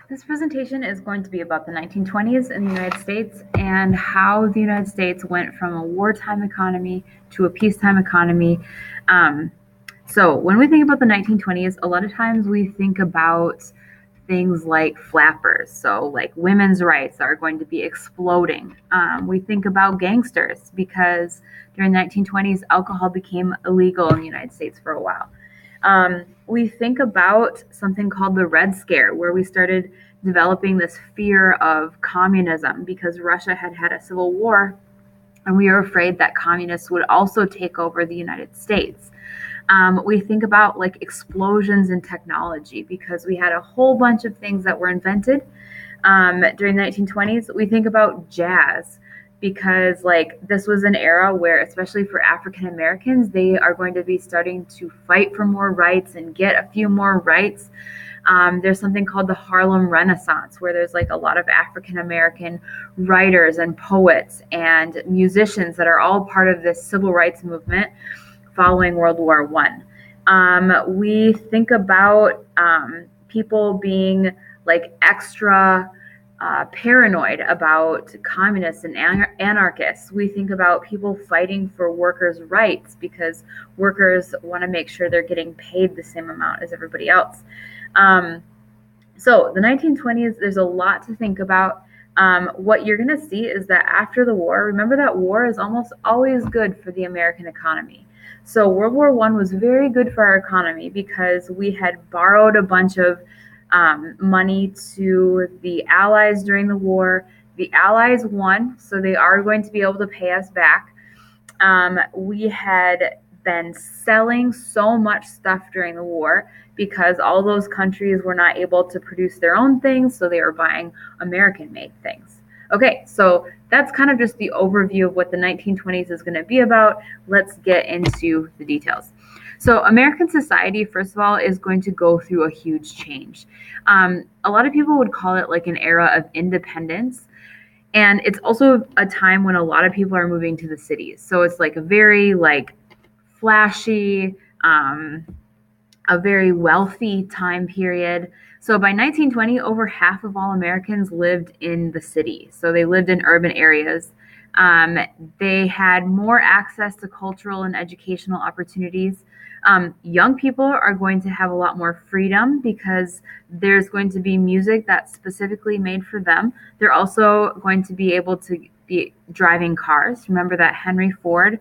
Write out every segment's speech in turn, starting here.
This presentation is going to be about the 1920s in the United States and how the United States went from a wartime economy to a peacetime economy. Um, so, when we think about the 1920s, a lot of times we think about things like flappers. So, like women's rights are going to be exploding. We think about gangsters because during the 1920s, alcohol became illegal in the United States for a while. We think about something called the Red Scare, where we started developing this fear of communism because Russia had had a civil war, and we were afraid that communists would also take over the United States. We think about like explosions in technology because we had a whole bunch of things that were invented during the 1920s. We think about jazz because like this was an era where, especially for African Americans, they are going to be starting to fight for more rights and get a few more rights. There's something called the Harlem Renaissance, where there's like a lot of African American writers and poets and musicians that are all part of this civil rights movement following World War One. We think about people being like extra paranoid about communists and anarchists. We think about people fighting for workers' rights because workers want to make sure they're getting paid the same amount as everybody else. Um, so the 1920s, there's a lot to think about. What you're going to see is that after the war, remember that war is almost always good for the American economy. So World War One was very good for our economy because we had borrowed a bunch of money to the Allies during the war. The Allies won, so they are going to be able to pay us back. We had been selling so much stuff during the war because all those countries were not able to produce their own things, so they were buying American made things. Okay, so that's kind of just the overview of what the 1920s is going to be about. Let's get into the details. So, American society, first of all, is going to go through a huge change. A lot of people would call it like an era of independence. And it's also a time when a lot of people are moving to the cities. So it's like a very like flashy, a very wealthy time period. So by 1920, over half of all Americans lived in the city. So they lived in urban areas. Um, they had more access to cultural and educational opportunities. Young people are going to have a lot more freedom because there's going to be music that's specifically made for them. They're also going to be able to be driving cars. Remember that Henry Ford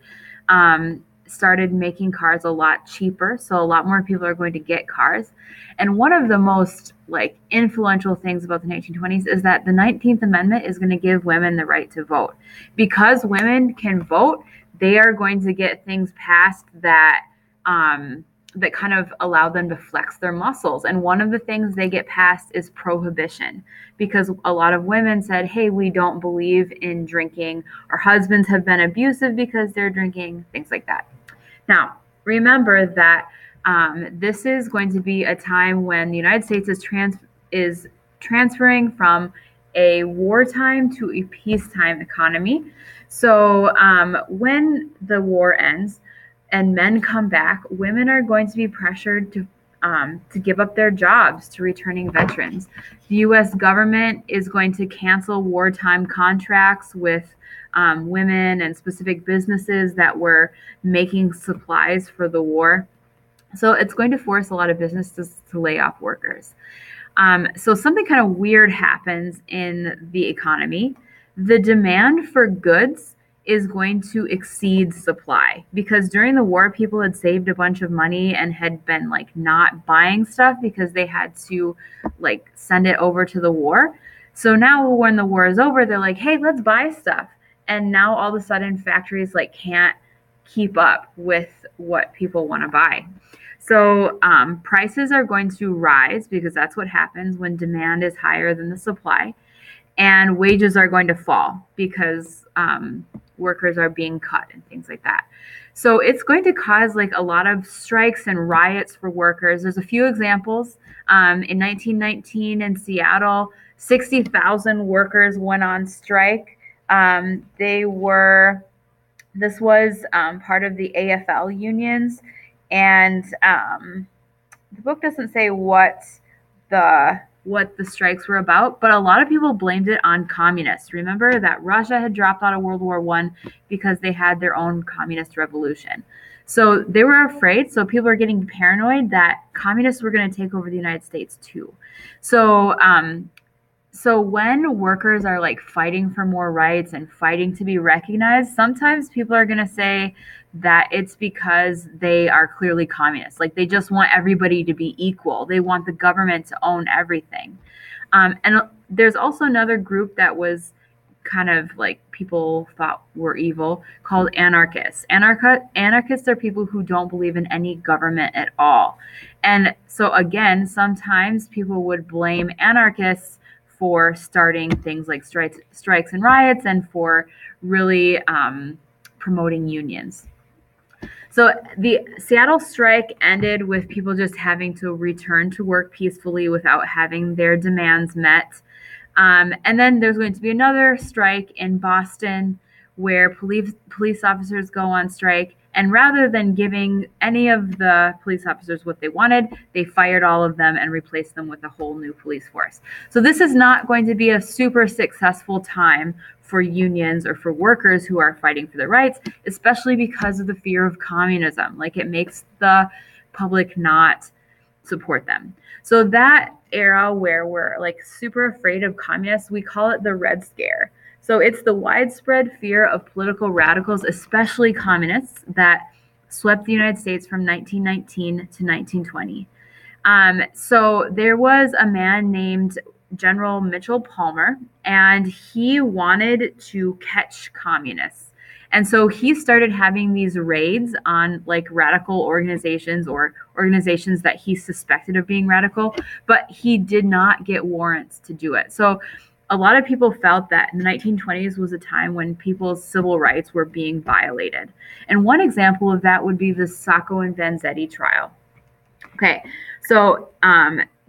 started making cars a lot cheaper, so a lot more people are going to get cars. And one of the most like influential things about the 1920s is that the 19th Amendment is going to give women the right to vote. Because women can vote, they are going to get things passed that kind of allow them to flex their muscles. And one of the things they get passed is prohibition, because a lot of women said, hey, we don't believe in drinking. Our husbands have been abusive because they're drinking, things like that. Now, remember that this is going to be a time when the United States is transferring from a wartime to a peacetime economy. So when the war ends and men come back, women are going to be pressured to give up their jobs to returning veterans. The U.S. government is going to cancel wartime contracts with women and specific businesses that were making supplies for the war. So it's going to force a lot of businesses to lay off workers. So something kind of weird happens in the economy. The demand for goods is going to exceed supply because during the war, people had saved a bunch of money and had been like not buying stuff because they had to like send it over to the war. So now when the war is over, they're like, hey, let's buy stuff. And now all of a sudden factories like can't keep up with what people want to buy. So prices are going to rise because that's what happens when demand is higher than the supply, and wages are going to fall because workers are being cut and things like that. So it's going to cause like a lot of strikes and riots for workers. There's a few examples. In 1919 in Seattle, 60,000 workers went on strike. They were This was part of the AFL unions, and the book doesn't say what the what the strikes were about, but a lot of people blamed it on communists. Remember that Russia had dropped out of World War I because they had their own communist revolution. So they were afraid. So people are getting paranoid that communists were going to take over the United States too. So, so when workers are like fighting for more rights and fighting to be recognized, sometimes people are going to say that it's because they are clearly communists. Like they just want everybody to be equal. They want the government to own everything. And there's also another group that was kind of like people thought were evil called anarchists. Anarchists are people who don't believe in any government at all. And so again, sometimes people would blame anarchists for starting things like strikes and riots and for really promoting unions. So the Seattle strike ended with people just having to return to work peacefully without having their demands met. And then there's going to be another strike in Boston where police officers go on strike. And rather than giving any of the police officers what they wanted, they fired all of them and replaced them with a whole new police force. So this is not going to be a super successful time for unions or for workers who are fighting for their rights, especially because of the fear of communism. Like it makes the public not support them. So that era where we're like super afraid of communists, we call it the Red Scare. So it's the widespread fear of political radicals, especially communists, that swept the United States from 1919 to 1920. So there was a man named General Mitchell Palmer, and he wanted to catch communists. And so he started having these raids on like radical organizations or organizations that he suspected of being radical, but he did not get warrants to do it. So a lot of people felt that the 1920s was a time when people's civil rights were being violated. And one example of that would be the Sacco and Vanzetti trial. Okay, so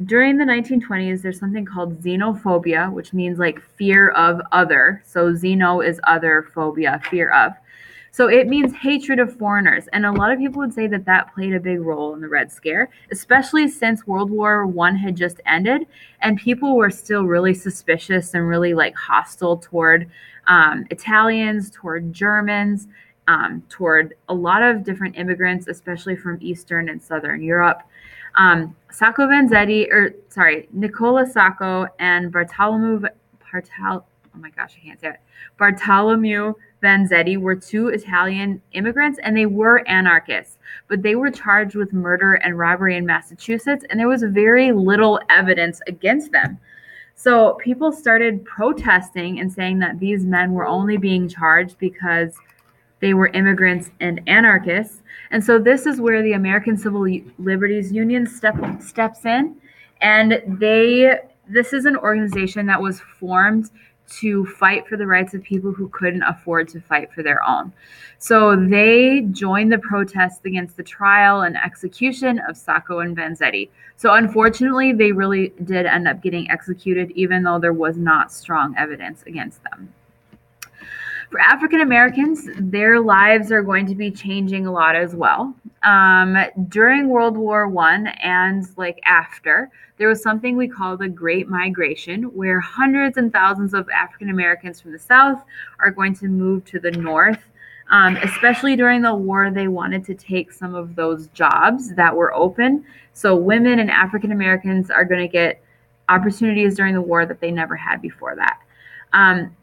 during the 1920s, there's something called xenophobia, which means like fear of other. So xeno is other, phobia, fear of. So it means hatred of foreigners. And a lot of people would say that that played a big role in the Red Scare, especially since World War I had just ended and people were still really suspicious and really like hostile toward Italians, toward Germans, toward a lot of different immigrants, especially from Eastern and Southern Europe. Sacco Vanzetti, Nicola Sacco and Bartolomeo Vanzetti were two Italian immigrants, and they were anarchists, but they were charged with murder and robbery in Massachusetts, and there was very little evidence against them. So people started protesting and saying that these men were only being charged because they were immigrants and anarchists. And so this is where the American Civil Liberties Union steps in. And this is an organization that was formed to fight for the rights of people who couldn't afford to fight for their own. So they joined the protests against the trial and execution of Sacco and Vanzetti. So unfortunately, they really did end up getting executed, even though there was not strong evidence against them. For African Americans, their lives are going to be changing a lot as well. During World War I and like after, there was something we call the Great Migration, where hundreds and thousands of African Americans from the South are going to move to the North. Especially during the war, they wanted to take some of those jobs that were open. So women and African Americans are going to get opportunities during the war that they never had before that.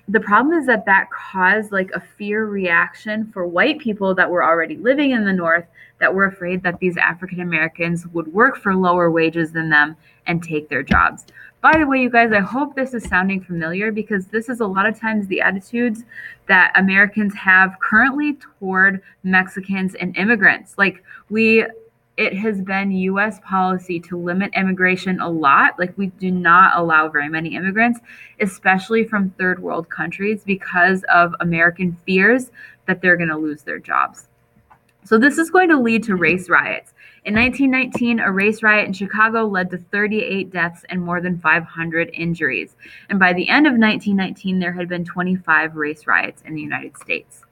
The problem is that caused like a fear reaction for white people that were already living in the North, that were afraid that these African Americans would work for lower wages than them and take their jobs. By the way, you guys, I hope this is sounding familiar, because this is a lot of times the attitudes that Americans have currently toward Mexicans and immigrants. Like it has been U.S. policy to limit immigration a lot. Like we do not allow very many immigrants, especially from third world countries, because of American fears that they're going to lose their jobs. So this is going to lead to race riots. In 1919, a race riot in Chicago led to 38 deaths and more than 500 injuries. And by the end of 1919, there had been 25 race riots in the United States.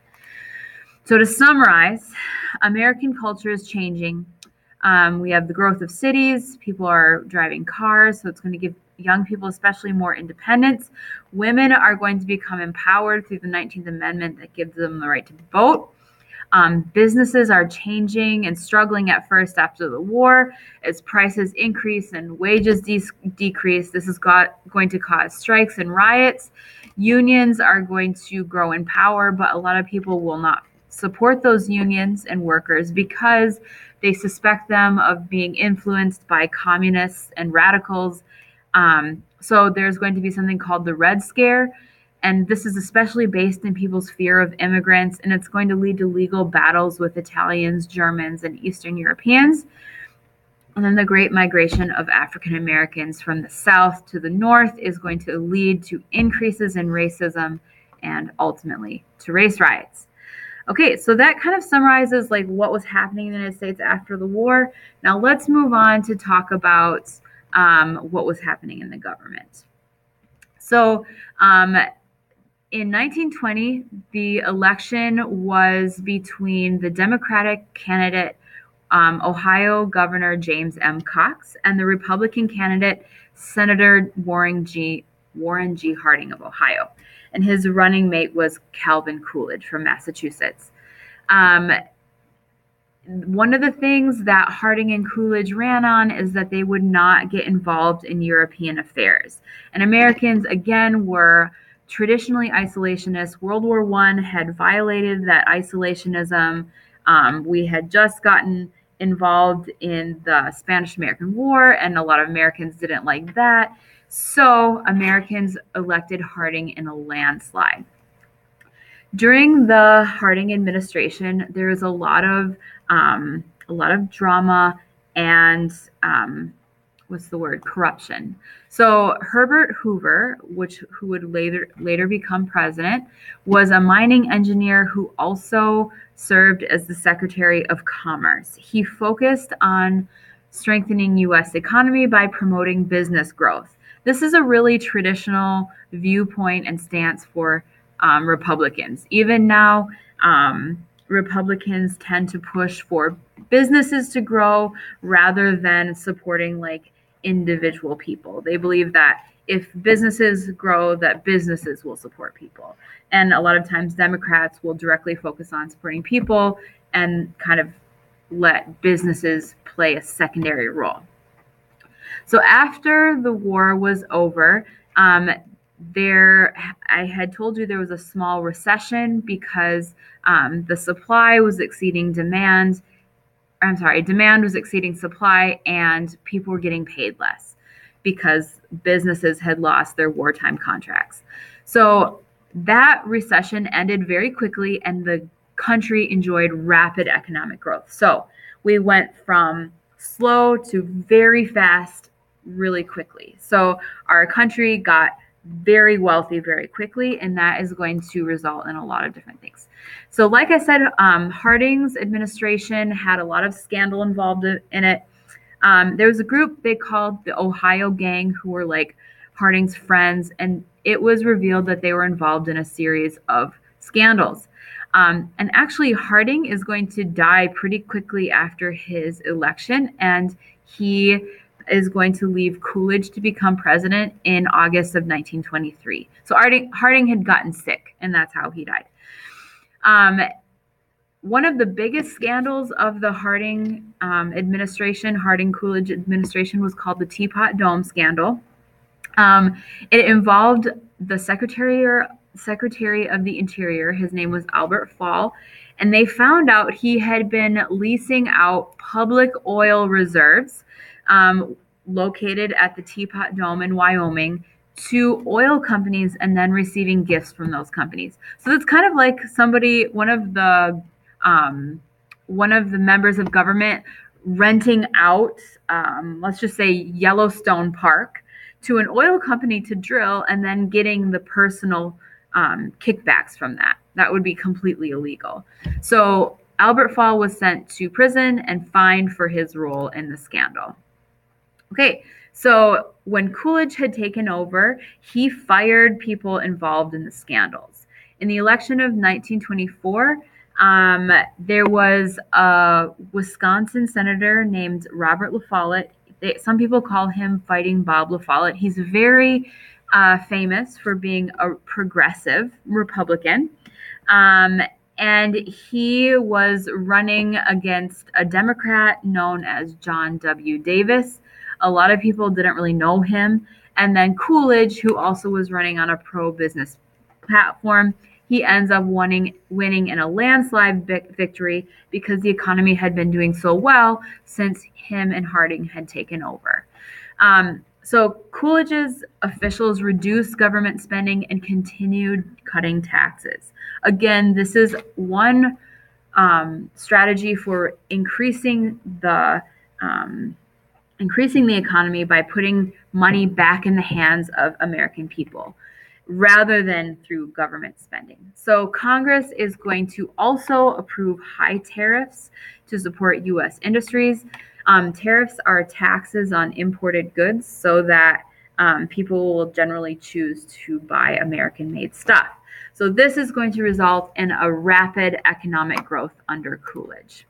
So to summarize, American culture is changing. We have the growth of cities. People are driving cars, so it's going to give young people, especially, more independence. Women are going to become empowered through the 19th Amendment that gives them the right to vote. Businesses are changing and struggling at first after the war as prices increase and wages decrease. This is going to cause strikes and riots. Unions are going to grow in power, but a lot of people will not support those unions and workers because they suspect them of being influenced by communists and radicals. So there's going to be something called the Red Scare. And this is especially based in people's fear of immigrants, and it's going to lead to legal battles with Italians, Germans, and Eastern Europeans. And then the Great Migration of African Americans from the South to the North is going to lead to increases in racism and ultimately to race riots. Okay, so that kind of summarizes like what was happening in the United States after the war. Now let's move on to talk about what was happening in the government. So in 1920, the election was between the Democratic candidate, Ohio Governor James M. Cox, and the Republican candidate, Senator Warren G. Harding of Ohio. And his running mate was Calvin Coolidge from Massachusetts. One of the things that Harding and Coolidge ran on is that they would not get involved in European affairs. And Americans, again, were traditionally isolationist. World War I had violated that isolationism. We had just gotten involved in the Spanish-American War, and a lot of Americans didn't like that. So Americans elected Harding in a landslide. During the Harding administration, there was a lot of drama and corruption. So Herbert Hoover, who would later become president, was a mining engineer who also served as the Secretary of Commerce. He focused on strengthening U.S. economy by promoting business growth. This is a really traditional viewpoint and stance for Republicans. Even now, Republicans tend to push for businesses to grow rather than supporting like individual people. They believe that if businesses grow, that businesses will support people. And a lot of times Democrats will directly focus on supporting people and kind of let businesses play a secondary role. So after the war was over, I had told you there was a small recession because the supply was exceeding demand. Demand was exceeding supply, and people were getting paid less because businesses had lost their wartime contracts. So that recession ended very quickly, and the country enjoyed rapid economic growth. So we went from slow to very fast really quickly. So our country got very wealthy very quickly, and that is going to result in a lot of different things. So like I said, Harding's administration had a lot of scandal involved in it. There was a group they called the Ohio Gang who were like Harding's friends, and it was revealed that they were involved in a series of scandals. And actually, Harding is going to die pretty quickly after his election, and he is going to leave Coolidge to become president in August of 1923. So Harding had gotten sick, and that's how he died. One of the biggest scandals of the Harding Coolidge administration, was called the Teapot Dome scandal. It involved the Secretary of the Interior. His name was Albert Fall, and they found out he had been leasing out public oil reserves located at the Teapot Dome in Wyoming to oil companies and then receiving gifts from those companies. So it's kind of like one of the members of government renting out, let's just say Yellowstone Park, to an oil company to drill and then getting the personal kickbacks from that. That would be completely illegal. So Albert Fall was sent to prison and fined for his role in the scandal. Okay, so when Coolidge had taken over, he fired people involved in the scandals. In the election of 1924, there was a Wisconsin senator named Robert La Follette. Some people call him Fighting Bob La Follette. He's very famous for being a progressive Republican. Um, and he was running against a Democrat known as John W. Davis. A lot of people didn't really know him. And then Coolidge, who also was running on a pro-business platform, he ends up winning in a landslide victory because the economy had been doing so well since him and Harding had taken over. So Coolidge's officials reduced government spending and continued cutting taxes. Again, this is one strategy for increasing the economy by putting money back in the hands of American people rather than through government spending. So Congress is going to also approve high tariffs to support U.S. industries. Tariffs are taxes on imported goods so that people will generally choose to buy American-made stuff. So this is going to result in a rapid economic growth under Coolidge.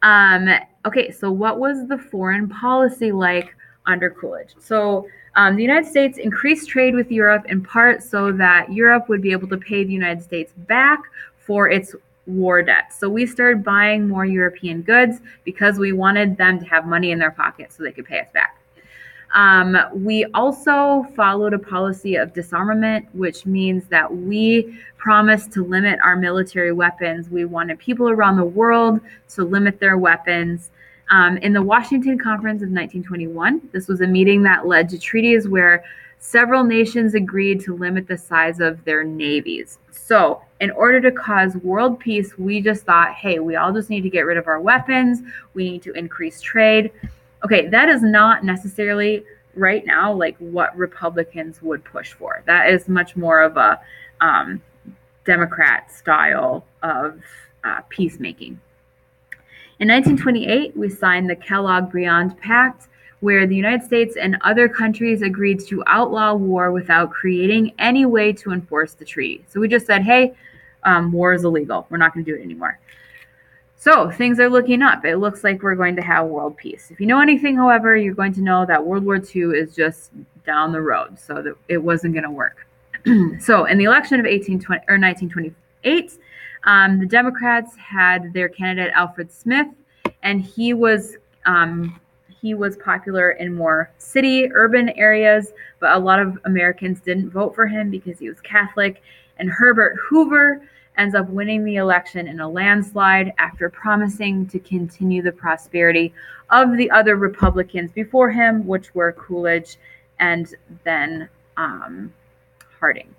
Okay, so what was the foreign policy like under Coolidge? So the United States increased trade with Europe in part so that Europe would be able to pay the United States back for its war debt. So we started buying more European goods because we wanted them to have money in their pockets so they could pay us back. We also followed a policy of disarmament, which means that we promised to limit our military weapons. We wanted people around the world to limit their weapons. In the Washington Conference of 1921, this was a meeting that led to treaties where several nations agreed to limit the size of their navies. So in order to cause world peace, we just thought, hey, we all just need to get rid of our weapons. We need to increase trade. Okay, that is not necessarily right now like what Republicans would push for. That is much more of a Democrat style of peacemaking. In 1928, we signed the Kellogg-Briand Pact, where the United States and other countries agreed to outlaw war without creating any way to enforce the treaty. So we just said, hey, war is illegal. We're not going to do it anymore. So things are looking up. It looks like we're going to have world peace. If you know anything, however, you're going to know that World War II is just down the road, so that it wasn't going to work. So in the election of 1928, the Democrats had their candidate Alfred Smith, and he was popular in more urban areas, but a lot of Americans didn't vote for him because he was Catholic. And Herbert Hoover ends up winning the election in a landslide after promising to continue the prosperity of the other Republicans before him, which were Coolidge and then Harding.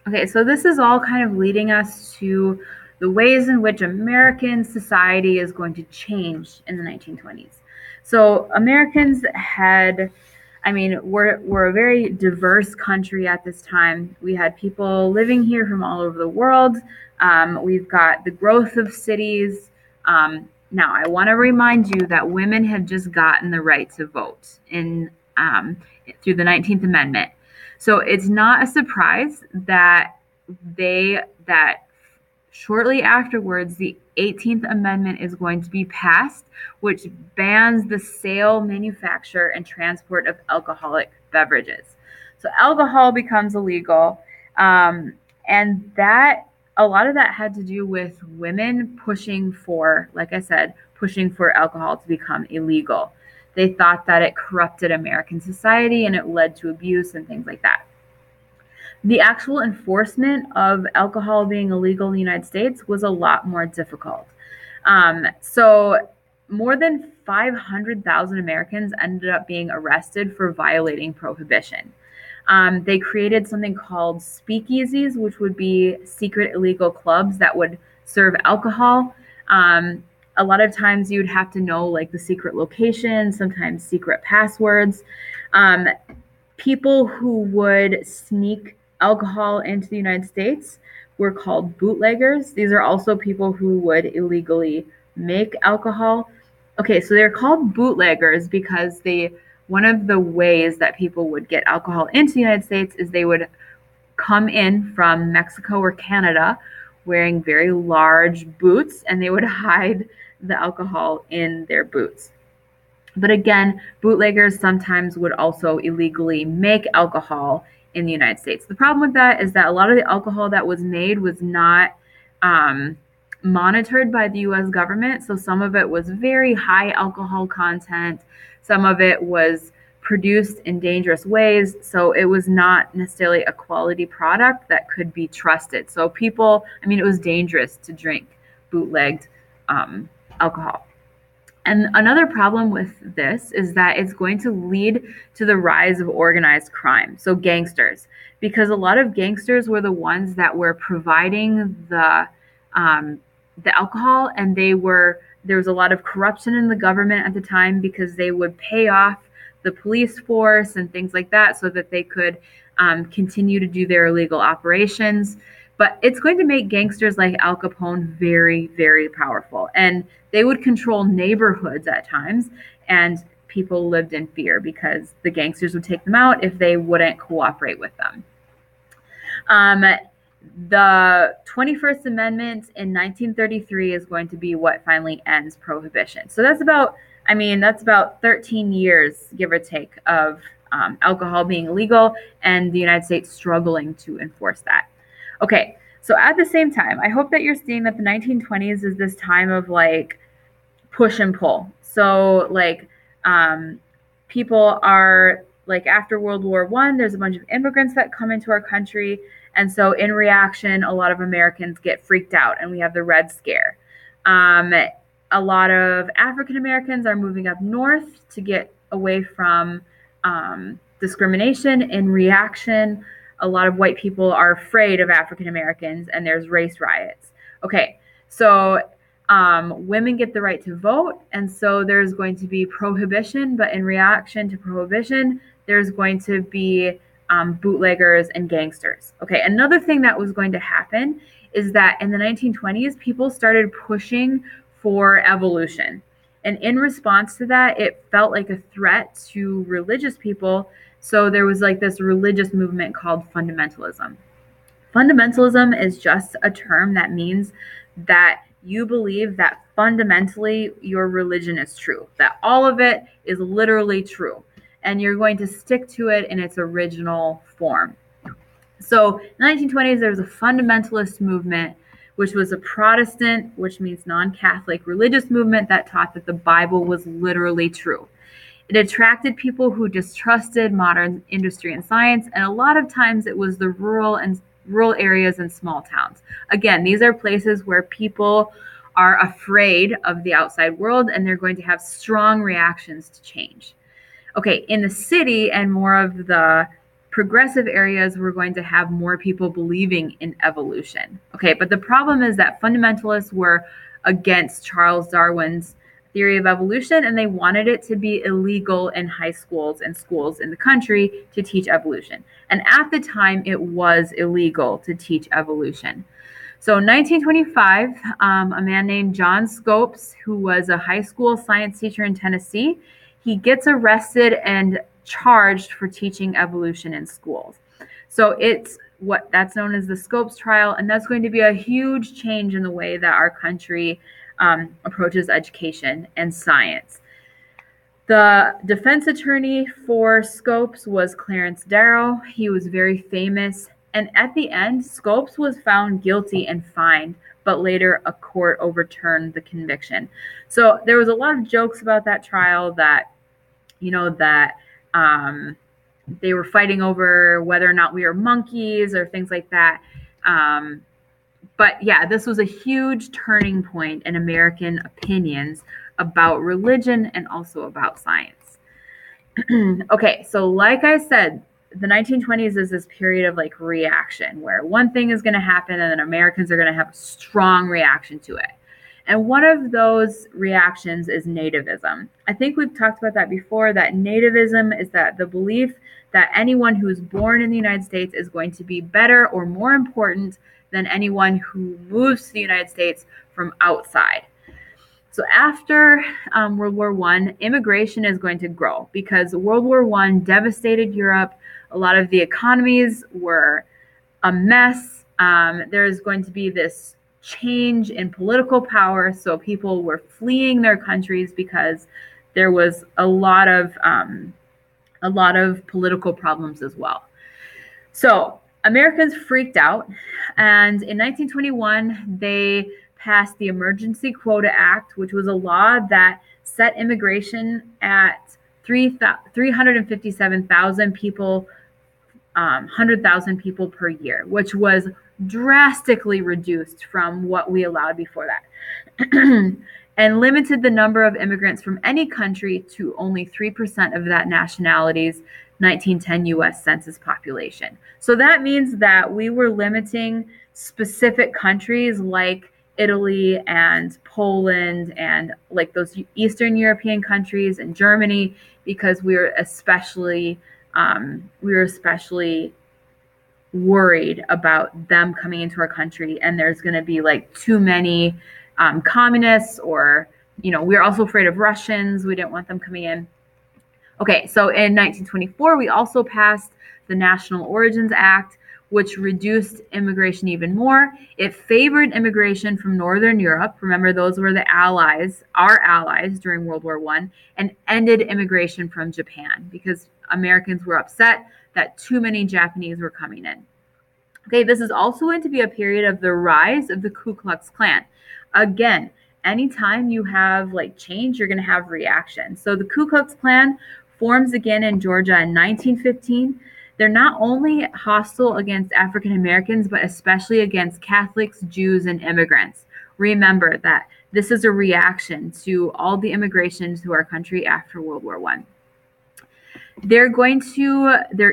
Okay, so this is all kind of leading us to the ways in which American society is going to change in the 1920s. So Americans we're a very diverse country at this time. We had people living here from all over the world. We've got the growth of cities. Now, I want to remind you that women have just gotten the right to vote through the 19th Amendment. So it's not a surprise that shortly afterwards, the 18th Amendment is going to be passed, which bans the sale, manufacture, and transport of alcoholic beverages. So alcohol becomes illegal, and a lot of that had to do with women pushing for alcohol to become illegal. They thought that it corrupted American society and it led to abuse and things like that. The actual enforcement of alcohol being illegal in the United States was a lot more difficult. So more than 500,000 Americans ended up being arrested for violating prohibition. They created something called speakeasies, which would be secret illegal clubs that would serve alcohol. A lot of times you'd have to know like the secret location, sometimes secret passwords. People who would sneak alcohol into the United States were called bootleggers. These are also people who would illegally make alcohol. Okay, so they're called bootleggers because one of the ways that people would get alcohol into the United States is they would come in from Mexico or Canada wearing very large boots, and they would hide the alcohol in their boots. But again, bootleggers sometimes would also illegally make alcohol in the United States. The problem with that is that a lot of the alcohol that was made was not monitored by the US government. So some of it was very high alcohol content, some of it was produced in dangerous ways. So it was not necessarily a quality product that could be trusted. So people, it was dangerous to drink bootlegged alcohol. And another problem with this is that it's going to lead to the rise of organized crime, so gangsters, because a lot of gangsters were the ones that were providing the alcohol, and there was a lot of corruption in the government at the time because they would pay off the police force and things like that so that they could continue to do their illegal operations. But it's going to make gangsters like Al Capone very, very powerful. And they would control neighborhoods at times, and people lived in fear because the gangsters would take them out if they wouldn't cooperate with them. The 21st Amendment in 1933 is going to be what finally ends prohibition. So that's about 13 years, give or take, of alcohol being illegal and the United States struggling to enforce that. Okay, so at the same time, I hope that you're seeing that the 1920s is this time of like push and pull. So like people are like, after World War I, there's a bunch of immigrants that come into our country. And so in reaction, a lot of Americans get freaked out and we have the Red Scare. A lot of African Americans are moving up north to get away from discrimination. In reaction, a lot of white people are afraid of African Americans, and there's race riots. Okay, so women get the right to vote, and so there's going to be prohibition, but in reaction to prohibition, there's going to be bootleggers and gangsters. Okay, another thing that was going to happen is that in the 1920s, people started pushing for evolution. And in response to that, it felt like a threat to religious people. So there was like this religious movement called fundamentalism. Fundamentalism is just a term that means that you believe that fundamentally your religion is true, that all of it is literally true, and you're going to stick to it in its original form. So in the 1920s, there was a fundamentalist movement, which was a Protestant, which means non-Catholic religious movement that taught that the Bible was literally true. It attracted people who distrusted modern industry and science, and a lot of times it was the rural areas and small towns. Again, these are places where people are afraid of the outside world, and they're going to have strong reactions to change. Okay, in the city and more of the progressive areas, we're going to have more people believing in evolution. Okay, but the problem is that fundamentalists were against Charles Darwin's theory of evolution, and they wanted it to be illegal in high schools and schools in the country to teach evolution. And at the time, it was illegal to teach evolution. So in 1925, a man named John Scopes, who was a high school science teacher in Tennessee, he gets arrested and charged for teaching evolution in schools. So it's that's known as the Scopes trial, and that's going to be a huge change in the way that our country approaches education and science. The defense attorney for Scopes was Clarence Darrow. He was very famous, and at the end, Scopes was found guilty and fined, but later a court overturned the conviction. So there was a lot of jokes about that trial that, they were fighting over whether or not we were monkeys or things like that. But yeah, this was a huge turning point in American opinions about religion and also about science. Okay, so like I said, the 1920s is this period of like reaction where one thing is going to happen and then Americans are going to have a strong reaction to it. And one of those reactions is nativism. I think we've talked about that before, that nativism is that the belief that anyone who's born in the United States is going to be better or more important than anyone who moves to the United States from outside. So after World War I, immigration is going to grow because World War I devastated Europe. A lot of the economies were a mess. There's going to be this change in political power. So people were fleeing their countries because there was a lot of political problems as well. So Americans freaked out, and in 1921, they passed the Emergency Quota Act, which was a law that set immigration at 357,000 people, 100,000 people per year, which was drastically reduced from what we allowed before that. And limited the number of immigrants from any country to only 3% of that nationality's 1910 US Census population. So that means that we were limiting specific countries like Italy and Poland and like those Eastern European countries and Germany, because we were especially worried about them coming into our country, and there's going to be like too many communists, or we're also afraid of Russians. We didn't want them coming in. Okay, so in 1924, we also passed the National Origins Act, which reduced immigration even more. It favored immigration from Northern Europe. Remember, those were the allies, our allies during World War I, and ended immigration from Japan because Americans were upset that too many Japanese were coming in. Okay, this is also going to be a period of the rise of the Ku Klux Klan. Again, anytime you have like change, you're going to have reaction. So the Ku Klux Klan forms again in Georgia in 1915. They're not only hostile against African Americans, but especially against Catholics, Jews, and immigrants. Remember that this is a reaction to all the immigration to our country after World War I. Their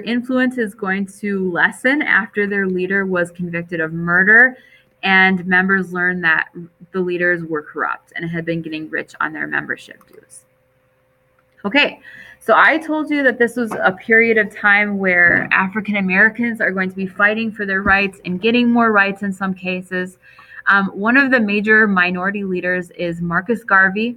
influence is going to lessen after their leader was convicted of murder, and members learned that the leaders were corrupt and had been getting rich on their membership dues. Okay, so I told you that this was a period of time where African Americans are going to be fighting for their rights and getting more rights in some cases. One of the major minority leaders is Marcus Garvey.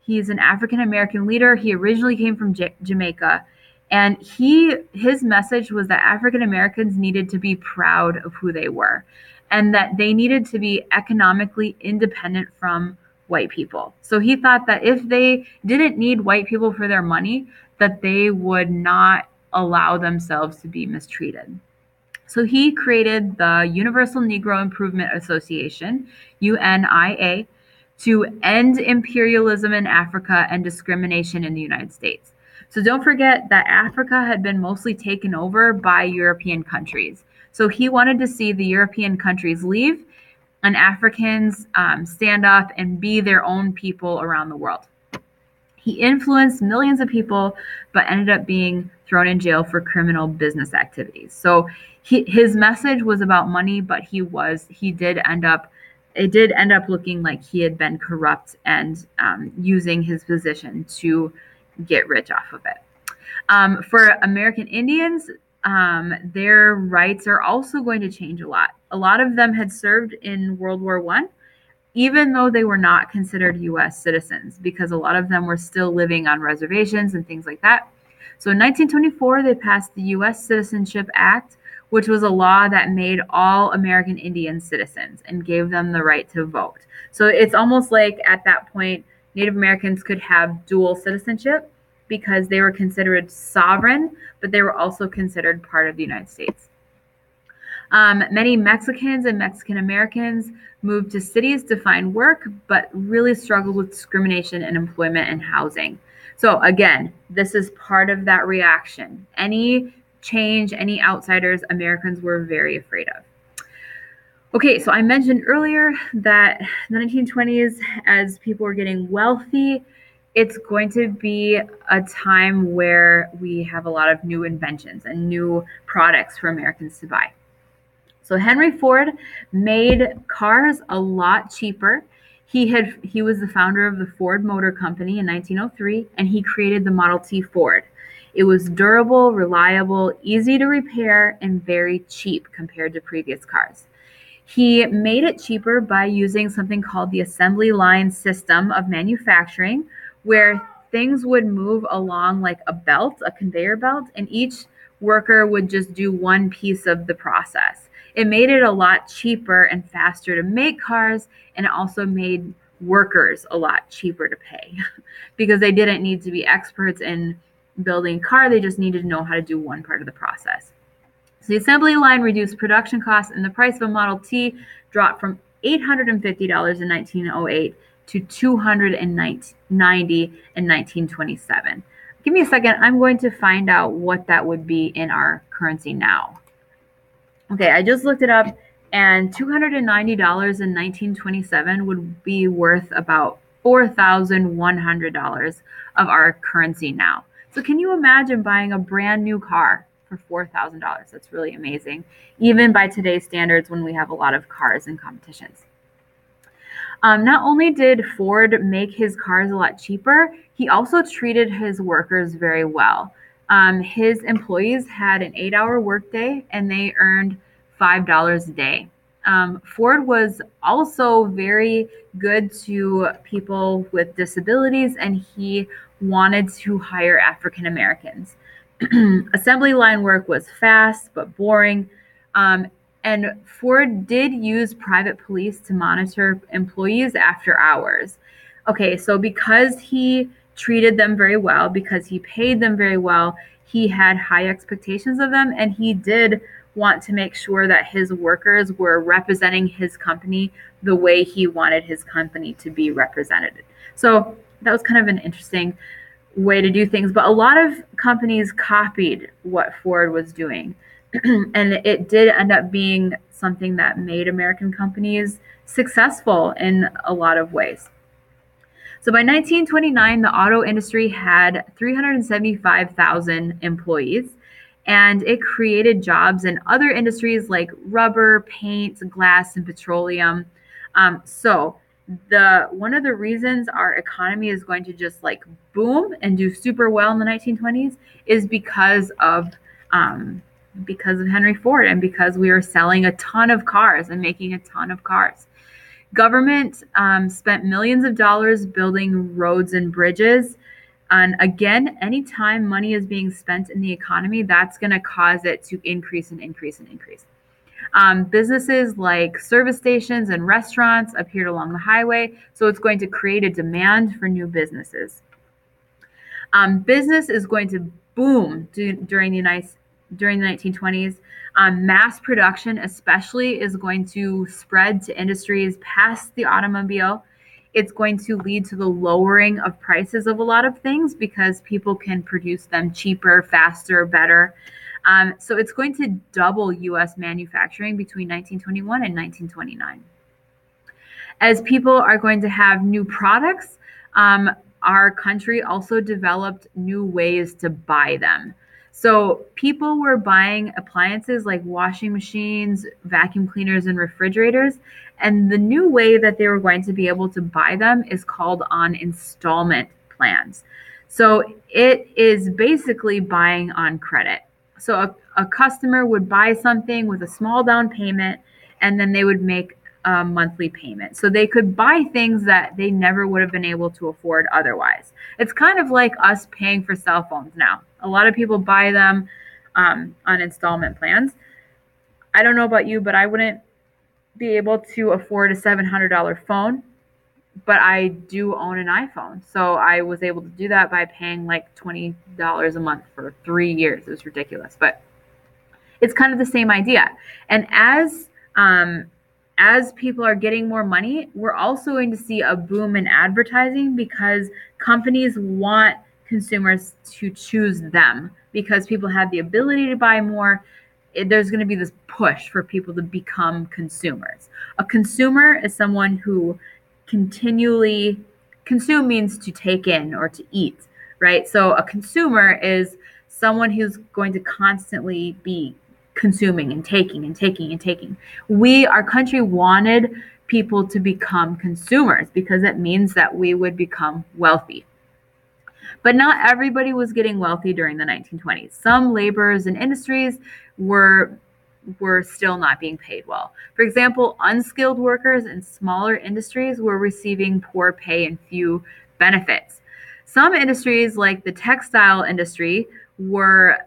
He's an African American leader. He originally came from Jamaica. And his message was that African Americans needed to be proud of who they were, and that they needed to be economically independent from white people. So he thought that if they didn't need white people for their money, that they would not allow themselves to be mistreated. So he created the Universal Negro Improvement Association, UNIA, to end imperialism in Africa and discrimination in the United States. So don't forget that Africa had been mostly taken over by European countries. So he wanted to see the European countries leave and Africans stand up and be their own people around the world. He influenced millions of people, but ended up being thrown in jail for criminal business activities. So his message was about money, but it did end up looking like he had been corrupt and using his position to get rich off of it. For American Indians, their rights are also going to change a lot. A lot of them had served in World War I, even though they were not considered U.S. citizens, because a lot of them were still living on reservations and things like that. So in 1924, they passed the U.S. Citizenship Act, which was a law that made all American Indian citizens and gave them the right to vote. So it's almost like at that point, Native Americans could have dual citizenship because they were considered sovereign, but they were also considered part of the United States. Many Mexicans and Mexican Americans moved to cities to find work, but really struggled with discrimination in employment and housing. So again, this is part of that reaction. Any change, any outsiders, Americans were very afraid of. Okay, so I mentioned earlier that the 1920s, as people were getting wealthy, it's going to be a time where we have a lot of new inventions and new products for Americans to buy. So Henry Ford made cars a lot cheaper. He was the founder of the Ford Motor Company in 1903, and he created the Model T Ford. It was durable, reliable, easy to repair, and very cheap compared to previous cars. He made it cheaper by using something called the assembly line system of manufacturing, where things would move along like a conveyor belt, and each worker would just do one piece of the process. It made it a lot cheaper and faster to make cars, and it also made workers a lot cheaper to pay because they didn't need to be experts in building a car. They just needed to know how to do one part of the process. So the assembly line reduced production costs, and the price of a Model T dropped from $850 in 1908 to $290 in 1927. Give me a second. I'm going to find out what that would be in our currency now. Okay, I just looked it up, and $290 in 1927 would be worth about $4,100 of our currency now. So can you imagine buying a brand new car for $4,000? That's really amazing, even by today's standards when we have a lot of cars in competitions. Not only did Ford make his cars a lot cheaper, he also treated his workers very well. His employees had an 8-hour workday, and they earned $5 a day. Ford was also very good to people with disabilities, and he wanted to hire African Americans. Assembly line work was fast but boring. And Ford did use private police to monitor employees after hours. Okay, so because he treated them very well, because he paid them very well, he had high expectations of them, and he did want to make sure that his workers were representing his company the way he wanted his company to be represented. So that was kind of an interesting way to do things, but a lot of companies copied what Ford was doing. And it did end up being something that made American companies successful in a lot of ways. So by 1929, the auto industry had 375,000 employees, and it created jobs in other industries like rubber, paint, glass, and petroleum. So one of the reasons our economy is going to just like boom and do super well in the 1920s is because of Henry Ford, and because we are selling a ton of cars and making a ton of cars. Government spent millions of dollars building roads and bridges. And again, anytime money is being spent in the economy, that's going to cause it to increase and increase and increase. Businesses like service stations and restaurants appeared along the highway, so it's going to create a demand for new businesses. Business is going to boom during the 1920s. Mass production especially is going to spread to industries past the automobile. It's going to lead to the lowering of prices of a lot of things because people can produce them cheaper, faster, better. So it's going to double U.S. manufacturing between 1921 and 1929. As people are going to have new products, our country also developed new ways to buy them. So people were buying appliances like washing machines, vacuum cleaners, and refrigerators. And the new way that they were going to be able to buy them is called on installment plans. So it is basically buying on credit. So a customer would buy something with a small down payment, and then they would make a monthly payment. So they could buy things that they never would have been able to afford otherwise. It's kind of like us paying for cell phones now. A lot of people buy them on installment plans. I don't know about you, but I wouldn't be able to afford a $700 phone, but I do own an iPhone. So I was able to do that by paying like $20 a month for 3 years. It was ridiculous, but it's kind of the same idea. And as people are getting more money, we're also going to see a boom in advertising because companies want consumers to choose them because people have the ability to buy more. There's going to be this push for people to become consumers. A consumer is someone who continually consume means to take in or to eat, right? So a consumer is someone who's going to constantly be consuming and taking and taking and taking. Our country wanted people to become consumers because it means that we would become wealthy. But not everybody was getting wealthy during the 1920s. Some laborers and industries were still not being paid well. For example, unskilled workers in smaller industries were receiving poor pay and few benefits. Some industries, like the textile industry, were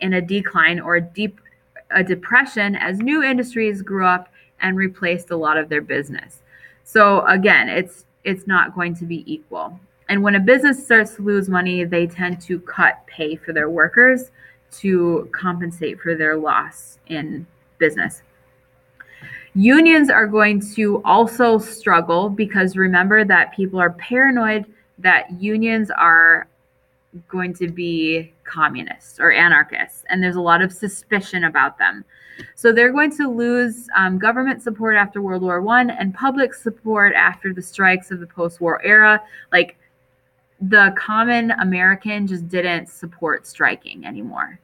in a decline or a deep a depression as new industries grew up and replaced a lot of their business. So again, it's not going to be equal. And when a business starts to lose money, they tend to cut pay for their workers to compensate for their loss in business. Unions are going to also struggle because remember that people are paranoid that unions are going to be communists or anarchists, and there's a lot of suspicion about them. So they're going to lose government support after World War I and public support after the strikes of the post-war era. Like, the common American just didn't support striking anymore.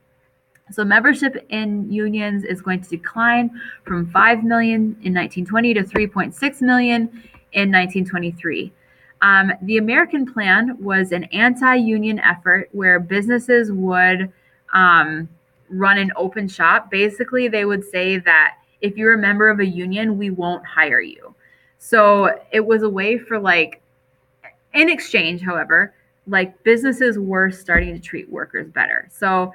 So membership in unions is going to decline from 5 million in 1920 to 3.6 million in 1923. The American plan was an anti-union effort where businesses would run an open shop. Basically, they would say that if you're a member of a union, we won't hire you. So it was a way for, like, in exchange, however, like, businesses were starting to treat workers better. So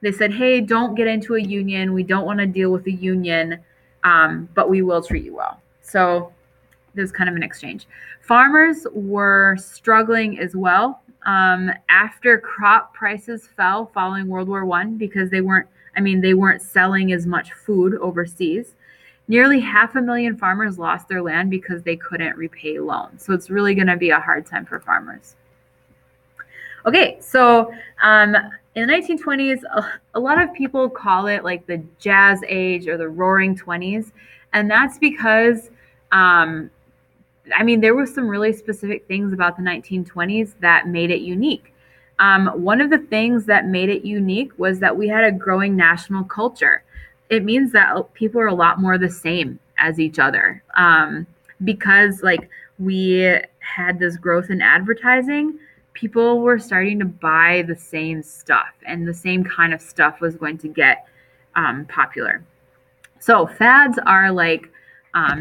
they said, hey, don't get into a union. We don't want to deal with a union, but we will treat you well. So there's kind of an exchange. Farmers were struggling as well after crop prices fell following World War I because they weren't selling as much food overseas. Nearly 500,000 farmers lost their land because they couldn't repay loans. So it's really going to be a hard time for farmers. Okay, so in the 1920s, a lot of people call it like the Jazz Age or the Roaring 20s, and that's because there were some really specific things about the 1920s that made it unique. One of the things that made it unique was that we had a growing national culture. It means that people are a lot more the same as each other because, like, we had this growth in advertising. People were starting to buy the same stuff, and the same kind of stuff was going to get popular. So fads are like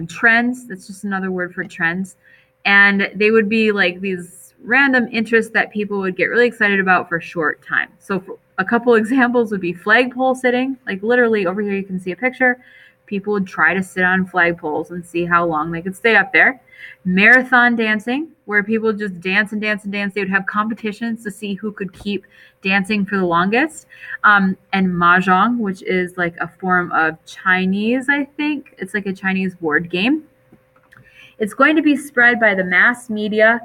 trends. That's just another word for trends. And they would be like these random interests that people would get really excited about for a short time. So for a couple examples would be flagpole sitting. Like, literally over here you can see a picture. People would try to sit on flagpoles and see how long they could stay up there. Marathon dancing, where people just dance and dance and dance. They would have competitions to see who could keep dancing for the longest. And mahjong, which is like a form of Chinese, I think. It's like a Chinese board game. It's going to be spread by the mass media,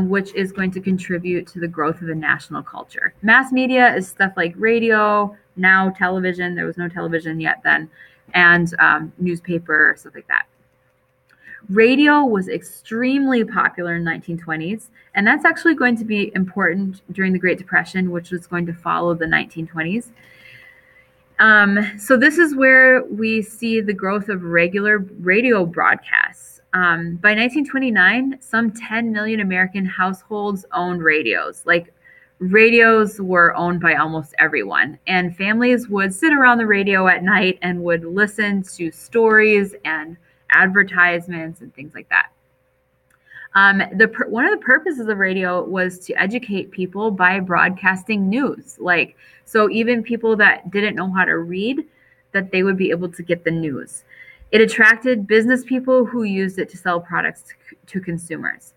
which is going to contribute to the growth of the national culture. Mass media is stuff like radio, now television. There was no television yet then, and newspaper, stuff like that. Radio was extremely popular in the 1920s, and that's actually going to be important during the Great Depression, which was going to follow the 1920s. So this is where we see the growth of regular radio broadcasts. By 1929, some 10 million American households owned radios. Like, radios were owned by almost everyone, and families would sit around the radio at night and would listen to stories and advertisements and things like that. One of the purposes of radio was to educate people by broadcasting news. Like, so even people that didn't know how to read, that they would be able to get the news. It attracted business people who used it to sell products to consumers.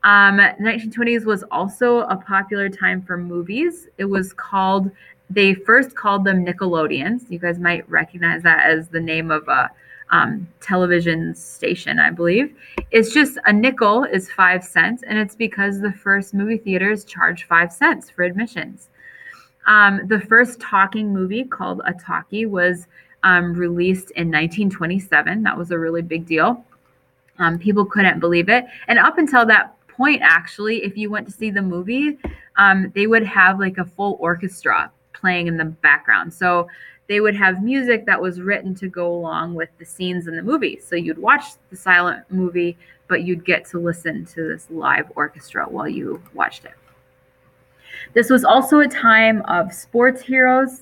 The 1920s was also a popular time for movies. They first called them Nickelodeons. You guys might recognize that as the name of a television station, I believe. It's just a nickel is 5 cents, and it's because the first movie theaters charged 5 cents for admissions. The first talking movie, called a talkie, was released in 1927. That was a really big deal. People couldn't believe it. And up until that point, actually, if you went to see the movie, they would have like a full orchestra playing in the background. So they would have music that was written to go along with the scenes in the movie. So you'd watch the silent movie, but you'd get to listen to this live orchestra while you watched it. This was also a time of sports heroes.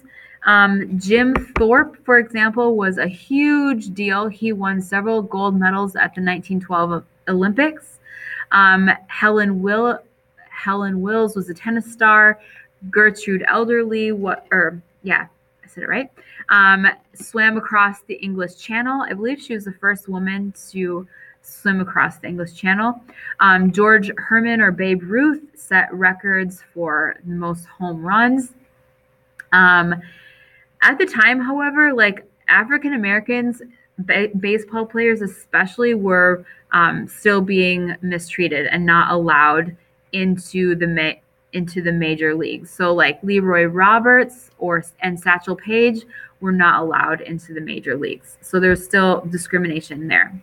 Jim Thorpe, for example, was a huge deal. He won several gold medals at the 1912 Olympics. Helen Wills was a tennis star. Gertrude Elderly, said it right. Swam across the English Channel. I believe she was the first woman to swim across the English Channel. George Herman or Babe Ruth set records for the most home runs. At the time, however, like African Americans, baseball players especially, were still being mistreated and not allowed into the major leagues. So like Leroy Roberts and Satchel Paige were not allowed into the major leagues. So there's still discrimination there.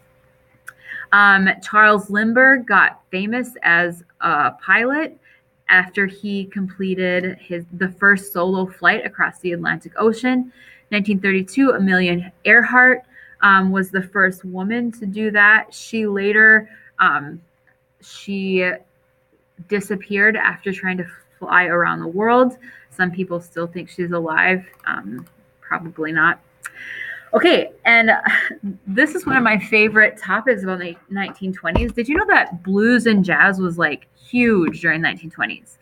Charles Lindbergh got famous as a pilot after he completed the first solo flight across the Atlantic Ocean. 1932, Amelia Earhart was the first woman to do that. She later she disappeared after trying to fly around the world. Some people still think she's alive. Probably not. Okay, and this is one of my favorite topics about the 1920s. Did you know that blues and jazz was like huge during the 1920s?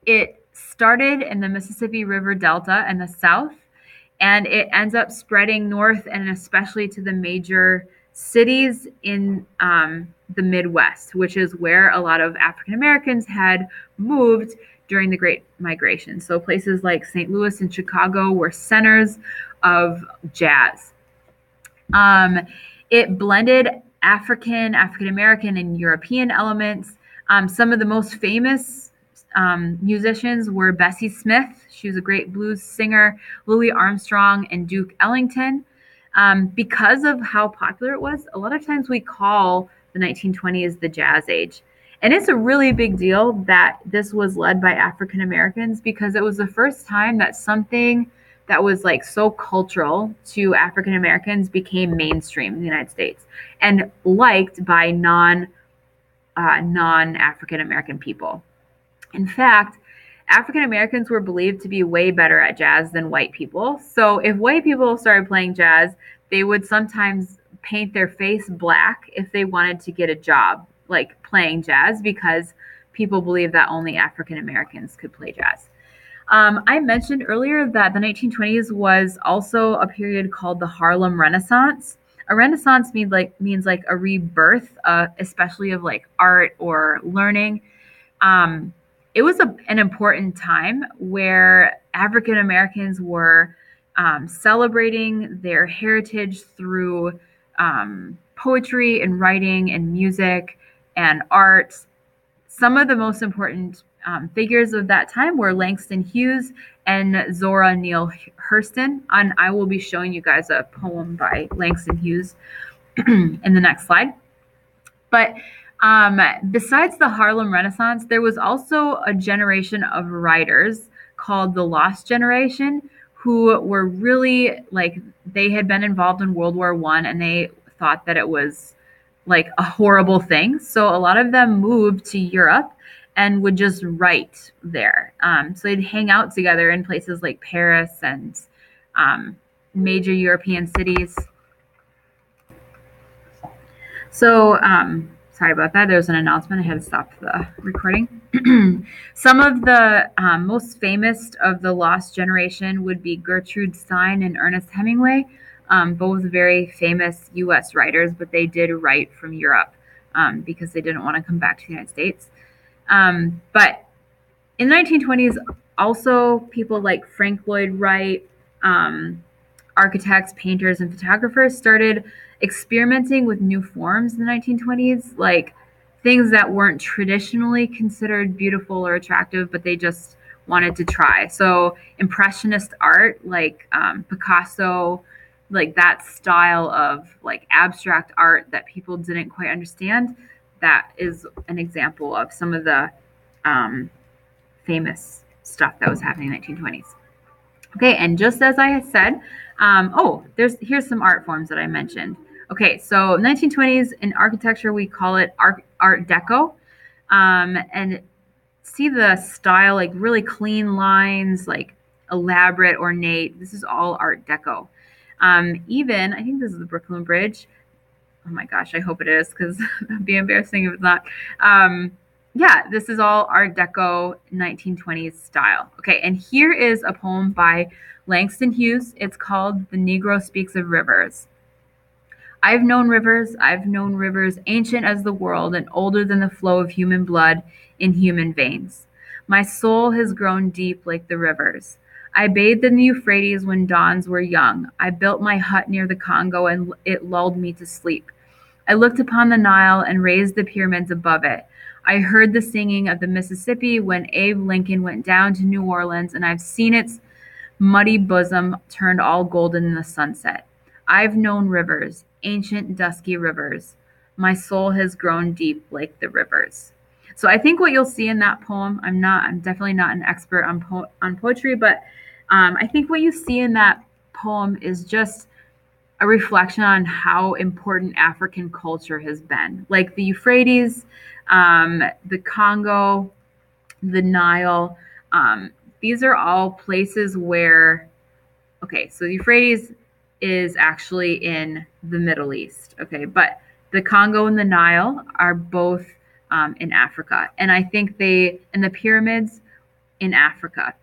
It started in the Mississippi River Delta in the South, and it ends up spreading north and especially to the major cities in the Midwest, which is where a lot of African Americans had moved during the Great Migration. So places like St. Louis and Chicago were centers of jazz. It blended African American, and European elements. Some of the most famous musicians were Bessie Smith. She was a great blues singer, Louis Armstrong, and Duke Ellington. Because of how popular it was, a lot of times we call the 1920s the jazz age. And it's a really big deal that this was led by African Americans, because it was the first time that something that was like so cultural to African Americans became mainstream in the United States and liked by non-African American people. In fact, African Americans were believed to be way better at jazz than white people. So if white people started playing jazz, they would sometimes paint their face black if they wanted to get a job like playing jazz, because people believed that only African Americans could play jazz. I mentioned earlier that the 1920s was also a period called the Harlem Renaissance. A renaissance means like a rebirth, especially of like art or learning. It was an important time where African Americans were celebrating their heritage through poetry and writing and music and art. Some of the most important figures of that time were Langston Hughes and Zora Neale Hurston. And I will be showing you guys a poem by Langston Hughes in the next slide. But besides the Harlem Renaissance, there was also a generation of writers called the Lost Generation, who were really like, they had been involved in World War I, and they thought that it was like a horrible thing. So a lot of them moved to Europe and would just write there. So they'd hang out together in places like Paris and major European cities. So sorry about that. There was an announcement. I had to stop the recording. Some of the most famous of the Lost Generation would be Gertrude Stein and Ernest Hemingway, both very famous U.S. writers, but they did write from Europe because they didn't want to come back to the United States. But in the 1920s, also people like Frank Lloyd Wright, architects, painters, and photographers started experimenting with new forms in the 1920s, like things that weren't traditionally considered beautiful or attractive, but they just wanted to try. So Impressionist art, like Picasso, like that style of like abstract art that people didn't quite understand, that is an example of some of the famous stuff that was happening in the 1920s. Okay, and just as I had said, here's some art forms that I mentioned. Okay, so 1920s in architecture, we call it Art Deco. And see the style, like really clean lines, like elaborate, ornate. This is all Art Deco. Even, I think this is the Brooklyn Bridge. Oh my gosh, I hope it is, because that'd be embarrassing if it's not. Yeah, this is all Art Deco 1920s style. Okay, and here is a poem by Langston Hughes. It's called The Negro Speaks of Rivers. I've known rivers ancient as the world and older than the flow of human blood in human veins. My soul has grown deep like the rivers. I bathed in the Euphrates when dawns were young. I built my hut near the Congo and it lulled me to sleep. I looked upon the Nile and raised the pyramids above it. I heard the singing of the Mississippi when Abe Lincoln went down to New Orleans, and I've seen its muddy bosom turned all golden in the sunset. I've known rivers, ancient dusky rivers. My soul has grown deep like the rivers. So I think what you'll see in that poem, I'm definitely not an expert on on poetry, but I think what you see in that poem is just a reflection on how important African culture has been. Like the Euphrates, the Congo, the Nile. These are all places where, okay, so the Euphrates is actually in the Middle East, okay, but the Congo and the Nile are both in Africa. And I think and the pyramids in Africa.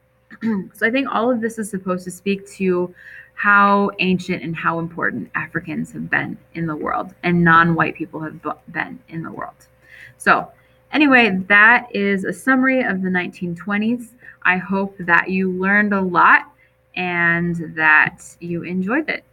So I think all of this is supposed to speak to how ancient and how important Africans have been in the world and non-white people have been in the world. So anyway, that is a summary of the 1920s. I hope that you learned a lot and that you enjoyed it.